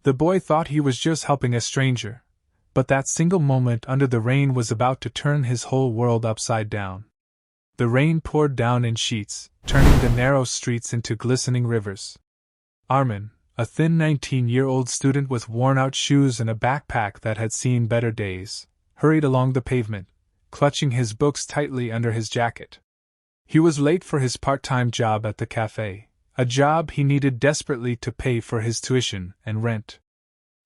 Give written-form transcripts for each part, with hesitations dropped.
The boy thought he was just helping a stranger, but that single moment under the rain was about to turn his whole world upside down. The rain poured down in sheets, turning the narrow streets into glistening rivers. Armin, a thin 19-year-old student with worn-out shoes and a backpack that had seen better days, hurried along the pavement, clutching his books tightly under his jacket. He was late for his part-time job at the cafe, a job he needed desperately to pay for his tuition and rent.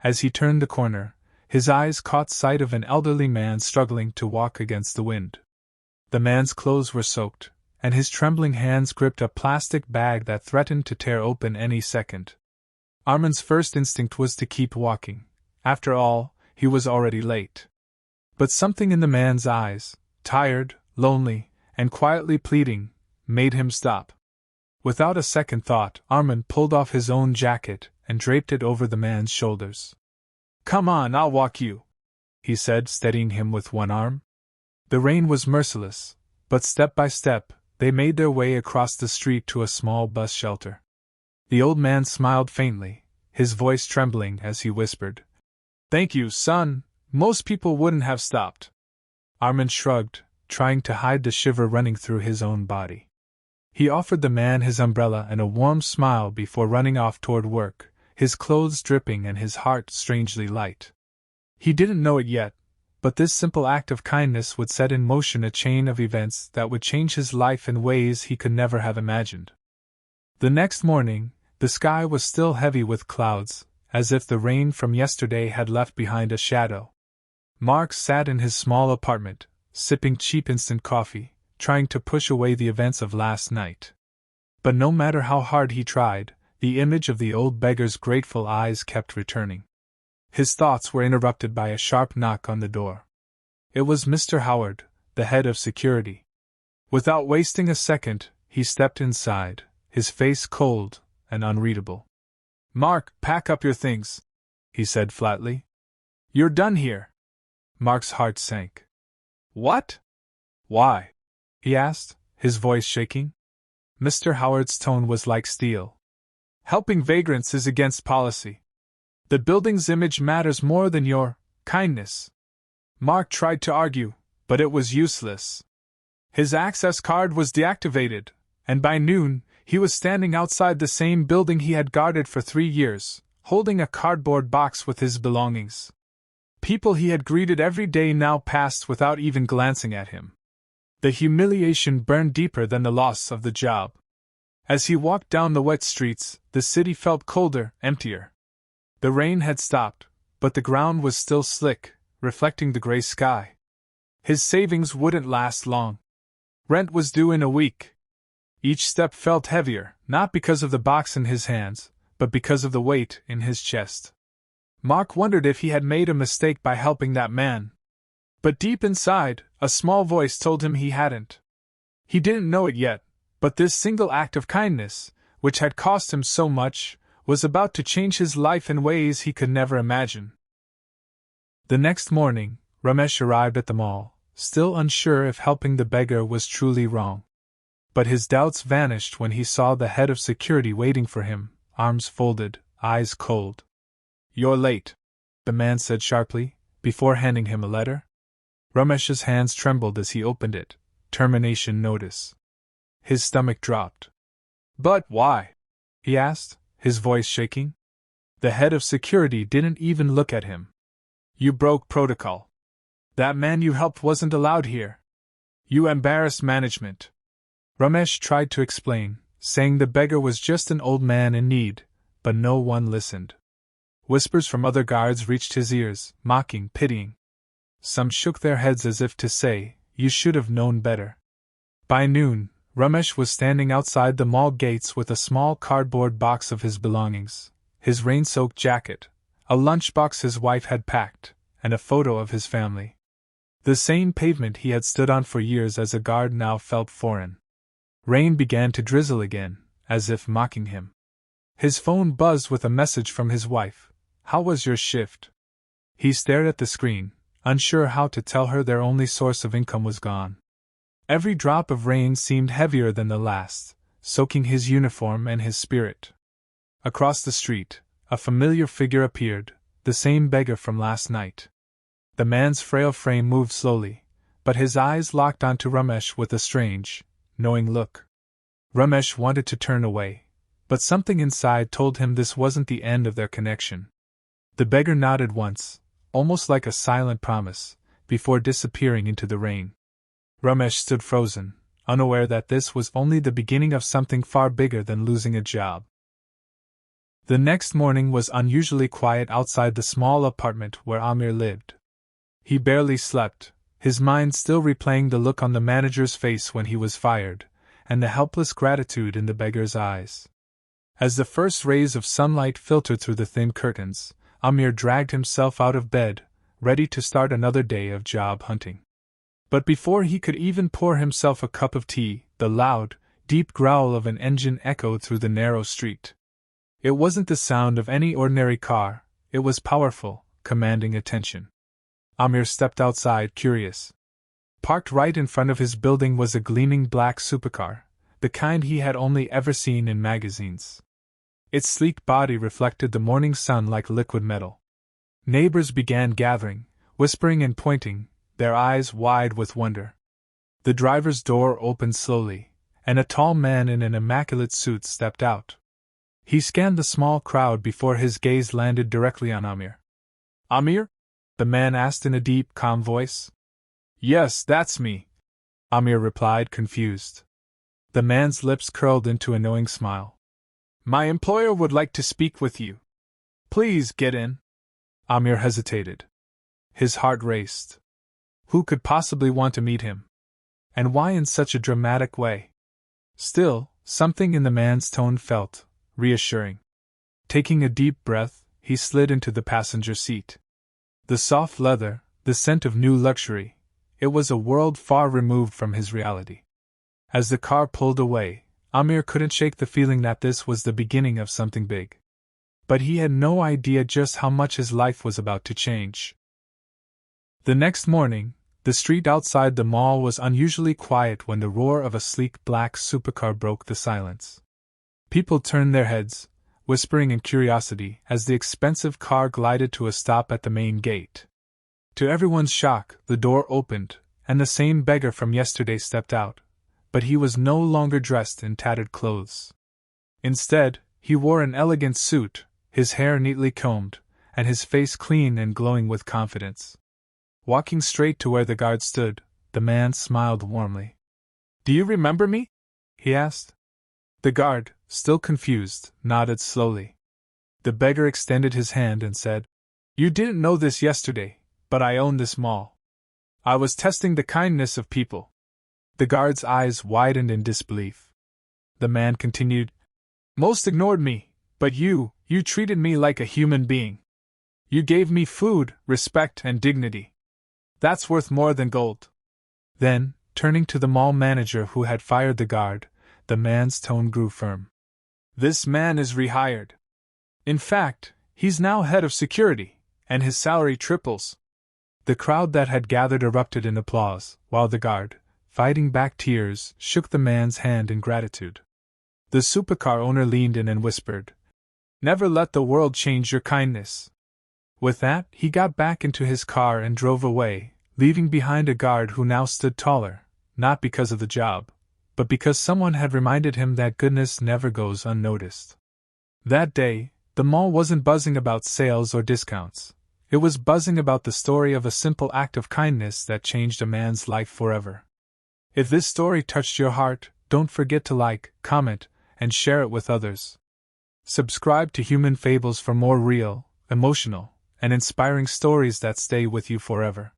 As he turned the corner, his eyes caught sight of an elderly man struggling to walk against the wind. The man's clothes were soaked, and his trembling hands gripped a plastic bag that threatened to tear open any second. Armin's first instinct was to keep walking. After all, he was already late. But something in the man's eyes, tired, lonely, and quietly pleading, made him stop. Without a second thought, Armin pulled off his own jacket and draped it over the man's shoulders. "Come on, I'll walk you," he said, steadying him with one arm. The rain was merciless, but step by step, they made their way across the street to a small bus shelter. The old man smiled faintly, his voice trembling as he whispered, "Thank you, son, most people wouldn't have stopped." Armin shrugged, trying to hide the shiver running through his own body. He offered the man his umbrella and a warm smile before running off toward work, his clothes dripping and his heart strangely light. He didn't know it yet, but this simple act of kindness would set in motion a chain of events that would change his life in ways he could never have imagined. The next morning, the sky was still heavy with clouds, as if the rain from yesterday had left behind a shadow. Mark sat in his small apartment, sipping cheap instant coffee, trying to push away the events of last night. But no matter how hard he tried, the image of the old beggar's grateful eyes kept returning. His thoughts were interrupted by a sharp knock on the door. It was Mr. Howard, the head of security. Without wasting a second, he stepped inside, his face cold and unreadable. "Mark, pack up your things," he said flatly. "You're done here." Mark's heart sank. "What? Why?" he asked, his voice shaking. Mr. Howard's tone was like steel. "Helping vagrants is against policy. The building's image matters more than your kindness." Mark tried to argue, but it was useless. His access card was deactivated, and by noon, he was standing outside the same building he had guarded for 3 years, holding a cardboard box with his belongings. People he had greeted every day now passed without even glancing at him. The humiliation burned deeper than the loss of the job. As he walked down the wet streets, the city felt colder, emptier. The rain had stopped, but the ground was still slick, reflecting the gray sky. His savings wouldn't last long. Rent was due in a week. Each step felt heavier, not because of the box in his hands, but because of the weight in his chest. Mark wondered if he had made a mistake by helping that man. But deep inside, a small voice told him he hadn't. He didn't know it yet, but this single act of kindness, which had cost him so much, was about to change his life in ways he could never imagine. The next morning, Ramesh arrived at the mall, still unsure if helping the beggar was truly wrong. But his doubts vanished when he saw the head of security waiting for him, arms folded, eyes cold. "You're late," the man said sharply, before handing him a letter. Ramesh's hands trembled as he opened it. Termination notice. His stomach dropped. "But why?" he asked, his voice shaking. The head of security didn't even look at him. "You broke protocol. That man you helped wasn't allowed here. You embarrassed management." Ramesh tried to explain, saying the beggar was just an old man in need, but no one listened. Whispers from other guards reached his ears, mocking, pitying. Some shook their heads as if to say, "You should have known better." By noon, Ramesh was standing outside the mall gates with a small cardboard box of his belongings, his rain-soaked jacket, a lunchbox his wife had packed, and a photo of his family. The same pavement he had stood on for years as a guard now felt foreign. Rain began to drizzle again, as if mocking him. His phone buzzed with a message from his wife. "How was your shift?" He stared at the screen, unsure how to tell her their only source of income was gone. Every drop of rain seemed heavier than the last, soaking his uniform and his spirit. Across the street, a familiar figure appeared, the same beggar from last night. The man's frail frame moved slowly, but his eyes locked onto Ramesh with a strange, knowing look. Ramesh wanted to turn away, but something inside told him this wasn't the end of their connection. The beggar nodded once, almost like a silent promise, before disappearing into the rain. Ramesh stood frozen, unaware that this was only the beginning of something far bigger than losing a job. The next morning was unusually quiet outside the small apartment where Amir lived. He barely slept, his mind still replaying the look on the manager's face when he was fired, and the helpless gratitude in the beggar's eyes. As the first rays of sunlight filtered through the thin curtains, Amir dragged himself out of bed, ready to start another day of job hunting. But before he could even pour himself a cup of tea, the loud, deep growl of an engine echoed through the narrow street. It wasn't the sound of any ordinary car, it was powerful, commanding attention. Amir stepped outside, curious. Parked right in front of his building was a gleaming black supercar, the kind he had only ever seen in magazines. Its sleek body reflected the morning sun like liquid metal. Neighbors began gathering, whispering and pointing, their eyes wide with wonder. The driver's door opened slowly, and a tall man in an immaculate suit stepped out. He scanned the small crowd before his gaze landed directly on Amir. "Amir?" the man asked in a deep, calm voice. "Yes, that's me," Amir replied, confused. The man's lips curled into a knowing smile. "My employer would like to speak with you. Please get in." Amir hesitated. His heart raced. Who could possibly want to meet him? And why in such a dramatic way? Still, something in the man's tone felt reassuring. Taking a deep breath, he slid into the passenger seat. The soft leather, the scent of new luxury, it was a world far removed from his reality. As the car pulled away, Amir couldn't shake the feeling that this was the beginning of something big. But he had no idea just how much his life was about to change. The next morning, the street outside the mall was unusually quiet when the roar of a sleek black supercar broke the silence. People turned their heads, whispering in curiosity, as the expensive car glided to a stop at the main gate. To everyone's shock, the door opened, and the same beggar from yesterday stepped out, but he was no longer dressed in tattered clothes. Instead, he wore an elegant suit, his hair neatly combed, and his face clean and glowing with confidence. Walking straight to where the guard stood, the man smiled warmly. "Do you remember me?" he asked. The guard, still confused, nodded slowly. The beggar extended his hand and said, "You didn't know this yesterday, but I own this mall. I was testing the kindness of people." The guard's eyes widened in disbelief. The man continued, "Most ignored me, but you treated me like a human being. You gave me food, respect, and dignity. That's worth more than gold." Then, turning to the mall manager who had fired the guard, the man's tone grew firm. "This man is rehired. In fact, he's now head of security, and his salary triples." The crowd that had gathered erupted in applause, while the guard, fighting back tears, shook the man's hand in gratitude. The supercar owner leaned in and whispered, "Never let the world change your kindness." With that, he got back into his car and drove away, leaving behind a guard who now stood taller, not because of the job, but because someone had reminded him that goodness never goes unnoticed. That day, the mall wasn't buzzing about sales or discounts. It was buzzing about the story of a simple act of kindness that changed a man's life forever. If this story touched your heart, don't forget to like, comment, and share it with others. Subscribe to Human Fables for more real, emotional, and inspiring stories that stay with you forever.